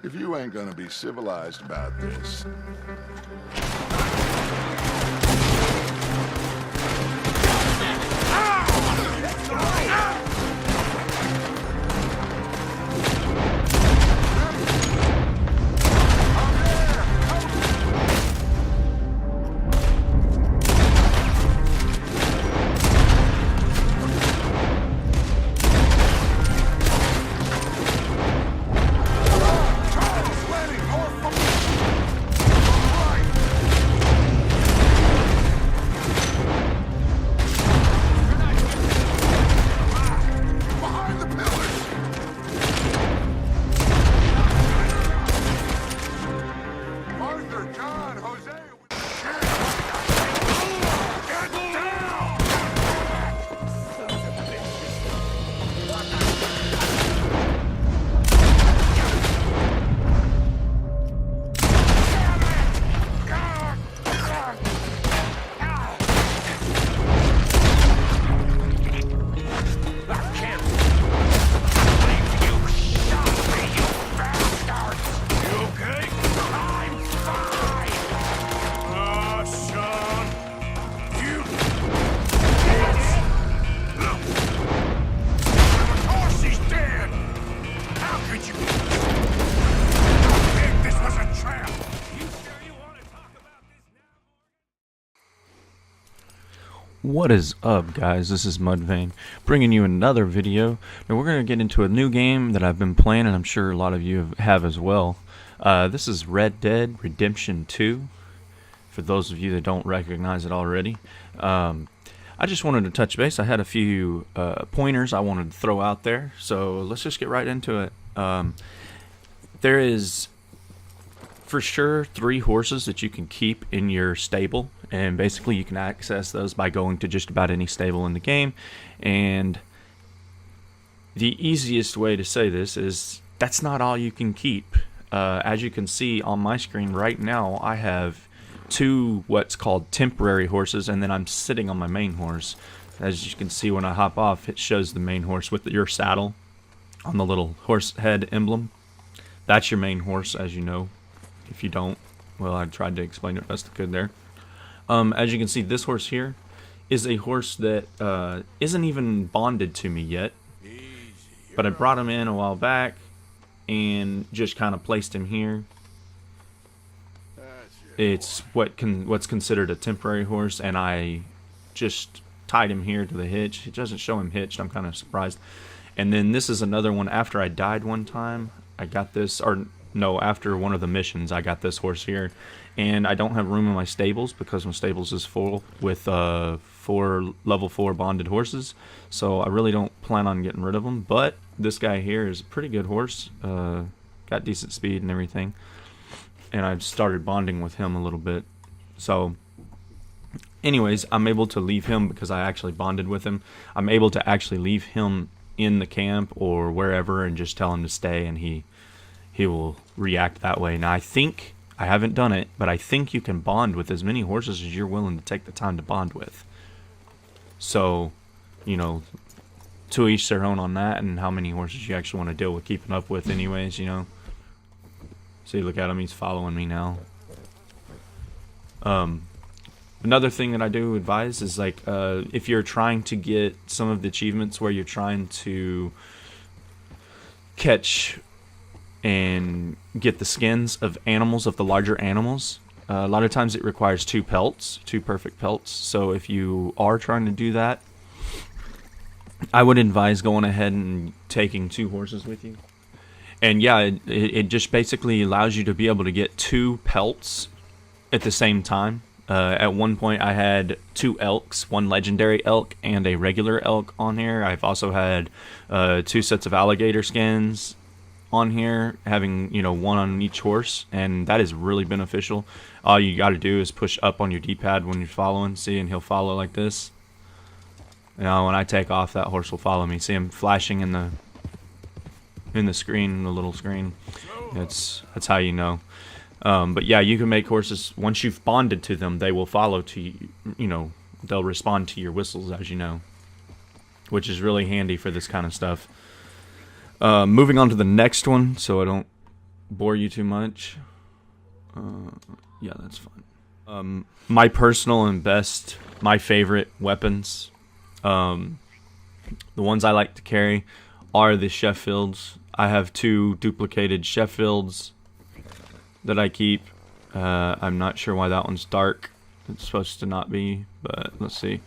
If you ain't gonna be civilized about this... What is up, guys? This is Muddvain, bringing you another video. Now we're going to get into a new game that I've been playing, and I'm sure a lot of you have as well. This is Red Dead Redemption 2, for those of you that don't recognize it already. I just wanted to touch base. I had a few pointers I wanted to throw out there, so let's just get right into it. There is, for sure, 3 horses that you can keep in your stable, and basically you can access those by going to just about any stable in the game. And the easiest way to say this is that's not all you can keep. As you can see on my screen right now, I have 2 what's called temporary horses, and then I'm sitting on my main horse. As you can see, when I hop off, it shows the main horse with your saddle on the little horse head emblem. That's your main horse, as you know. If you don't, well, I tried to explain it best I could there. As you can see, this horse here is a horse that isn't even bonded to me yet, but I brought him in a while back and just kind of placed him here. It's what's considered a temporary horse, and I just tied him here to the hitch. It doesn't show him hitched. I'm kind of surprised. And then this is another one. After I died one time, I got this, or no, after one of the missions, I got this horse here. And I don't have room in my stables because my stables is full with 4 level 4 bonded horses. So I really don't plan on getting rid of them. But this guy here is a pretty good horse. Got decent speed and everything. And I've started bonding with him a little bit. So anyways, I'm able to leave him because I actually bonded with him. I'm able to actually leave him in the camp or wherever and just tell him to stay, and he will react that way. Now I think, I haven't done it, but I think you can bond with as many horses as you're willing to take the time to bond with. So, you know, to each their own on that, and how many horses you actually want to deal with keeping up with anyways, you know. See, look at him, he's following me now. Another thing that I do advise is, like, if you're trying to get some of the achievements where you're trying to catch and get the skins of animals, of the larger animals, a lot of times it requires 2 pelts, 2 perfect pelts. So if you are trying to do that, I would advise going ahead and taking 2 horses with you. And yeah, it just basically allows you to be able to get 2 pelts at the same time. At one point I had 2 elks, 1 legendary elk and a regular elk on here. I've also had 2 sets of alligator skins on here, having, you know, 1 on each horse, and that is really beneficial. All you got to do is push up on your D-pad when you're following, see, and he'll follow like this. You know, when I take off, that horse will follow me. See him flashing in the screen, the little screen. That's how you know. But yeah, you can make horses, once you've bonded to them, they will follow to you. You know, they'll respond to your whistles, as you know, which is really handy for this kind of stuff. Moving on to the next one, so I don't bore you too much. Yeah, that's fine. My personal and best, my favorite weapons, the ones I like to carry are the Sheffields. I have 2 duplicated Sheffields that I keep. I'm not sure why that one's dark. It's supposed to not be, but let's see.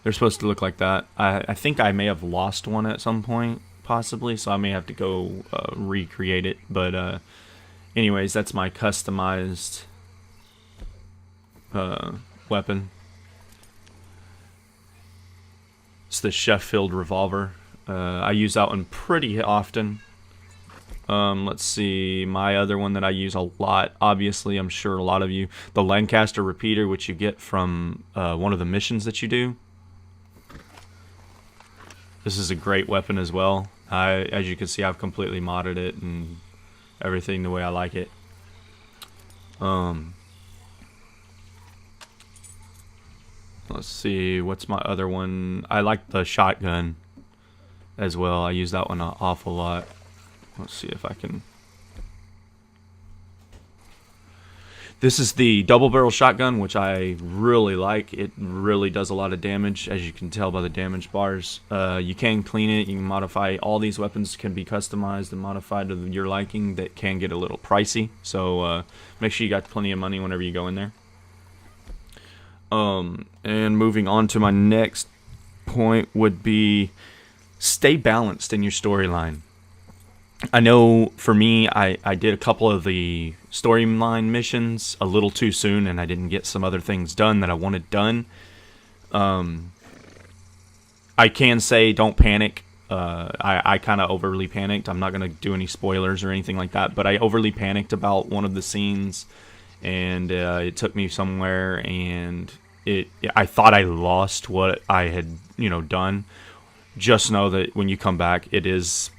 They're supposed to look like that. I think I may have lost one at some point, possibly, so I may have to go recreate it. But anyways, that's my customized weapon. It's the Sheffield revolver. I use that one pretty often. Let's see, my other one that I use a lot, obviously, I'm sure a lot of you, the Lancaster repeater, which you get from one of the missions that you do. This is a great weapon as well. As you can see, I've completely modded it and everything the way I like it. Let's see, what's my other one? I like the shotgun as well. I use that one an awful lot. Let's see if I can. This is the double barrel shotgun, which I really like. It really does a lot of damage, as you can tell by the damage bars. You can clean it, you can modify. All these weapons can be customized and modified to your liking. That can get a little pricey, so make sure you got plenty of money whenever you go in there. And moving on to my next point would be stay balanced in your storyline. I know for me, I did a couple of the storyline missions a little too soon, and I didn't get some other things done that I wanted done. I can say don't panic. I kind of overly panicked. I'm not going to do any spoilers or anything like that, but I overly panicked about one of the scenes, and it took me somewhere, and I thought I lost what I had done. Just know that when you come back, it is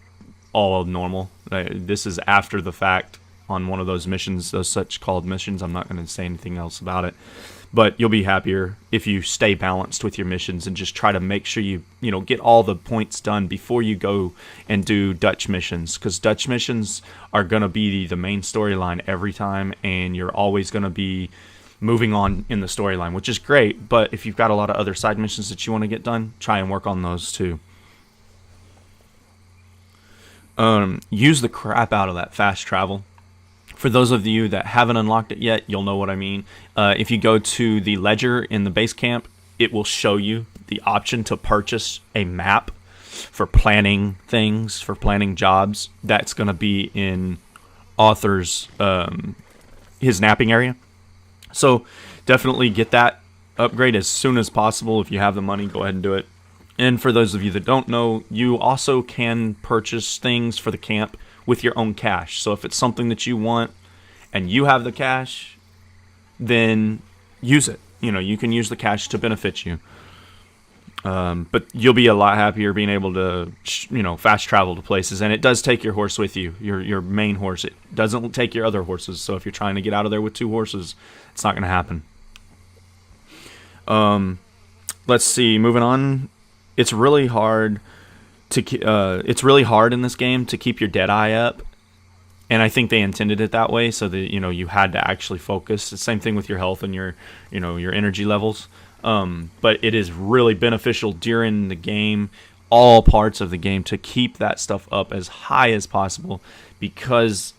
all normal. This is after the fact on one of those missions, those such called missions. I'm not going to say anything else about it, but you'll be happier if you stay balanced with your missions and just try to make sure you get all the points done before you go and do Dutch missions, because Dutch missions are going to be the main storyline every time, and you're always going to be moving on in the storyline, which is great. But if you've got a lot of other side missions that you want to get done, try and work on those too. Use the crap out of that fast travel. For those of you that haven't unlocked it yet, you'll know what I mean. If you go to the ledger in the base camp, it will show you the option to purchase a map for planning things, for planning jobs. That's going to be in Author's his napping area. So definitely get that upgrade as soon as possible. If you have the money, go ahead and do it. And for those of you that don't know, you also can purchase things for the camp with your own cash. So if it's something that you want and you have the cash, then use it. You can use the cash to benefit you. But you'll be a lot happier being able to, fast travel to places. And it does take your horse with you, your main horse. It doesn't take your other horses. So if you're trying to get out of there with 2 horses, it's not going to happen. Let's see. Moving on. It's really hard in this game to keep your dead eye up, and I think they intended it that way so that you had to actually focus. The same thing with your health and your energy levels. But it is really beneficial during the game, all parts of the game, to keep that stuff up as high as possible, because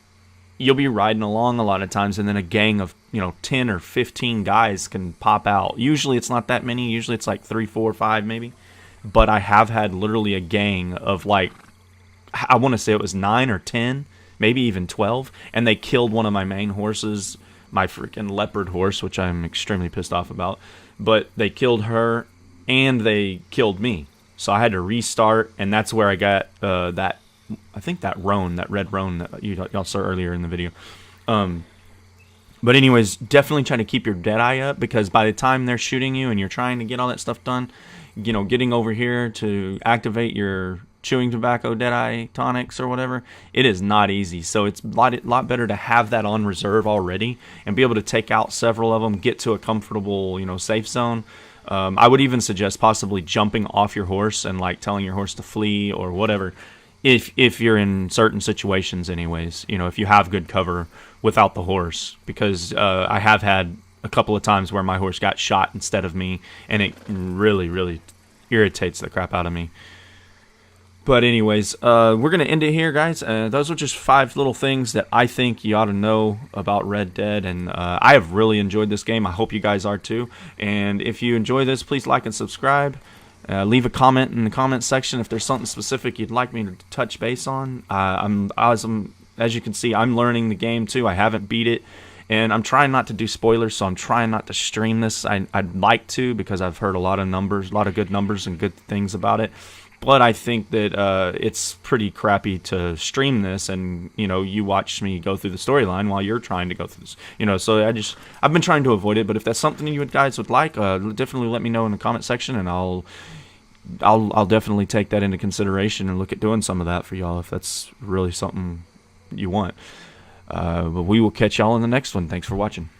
you'll be riding along a lot of times, and then a gang of 10 or 15 guys can pop out. Usually it's not that many. Usually it's like 3, 4, 5 maybe. But I have had literally a gang of I want to say it was 9 or 10, maybe even 12, and they killed one of my main horses, my freaking leopard horse, which I'm extremely pissed off about. But they killed her, and they killed me. So I had to restart, and that's where I got that red roan that y'all saw earlier in the video. But anyways, definitely try to keep your dead eye up, because by the time they're shooting you and you're trying to get all that stuff done, getting over here to activate your chewing tobacco Deadeye tonics or whatever, it is not easy. So it's a lot better to have that on reserve already and be able to take out several of them, get to a comfortable, safe zone. I would even suggest possibly jumping off your horse and telling your horse to flee or whatever. if you're in certain situations, anyways, you know, if you have good cover without the horse, because I have had a couple of times where my horse got shot instead of me, and it really irritates the crap out of me. But anyways, we're going to end it here, guys. Those are just 5 little things that I think you ought to know about Red Dead. And I have really enjoyed this game. I hope you guys are too. And if you enjoy this, please like and subscribe. Leave a comment in the comment section if there's something specific you'd like me to touch base on. As you can see, I'm learning the game too. I haven't beat it. And I'm trying not to do spoilers, so I'm trying not to stream this. I'd like to, because I've heard a lot of good numbers and good things about it. But I think that it's pretty crappy to stream this, and you know, you watch me go through the storyline while you're trying to go through this. You know, so I've been trying to avoid it. But if that's something you guys would like, definitely let me know in the comment section, and I'll definitely take that into consideration and look at doing some of that for y'all if that's really something you want. But we will catch y'all in the next one. Thanks for watching.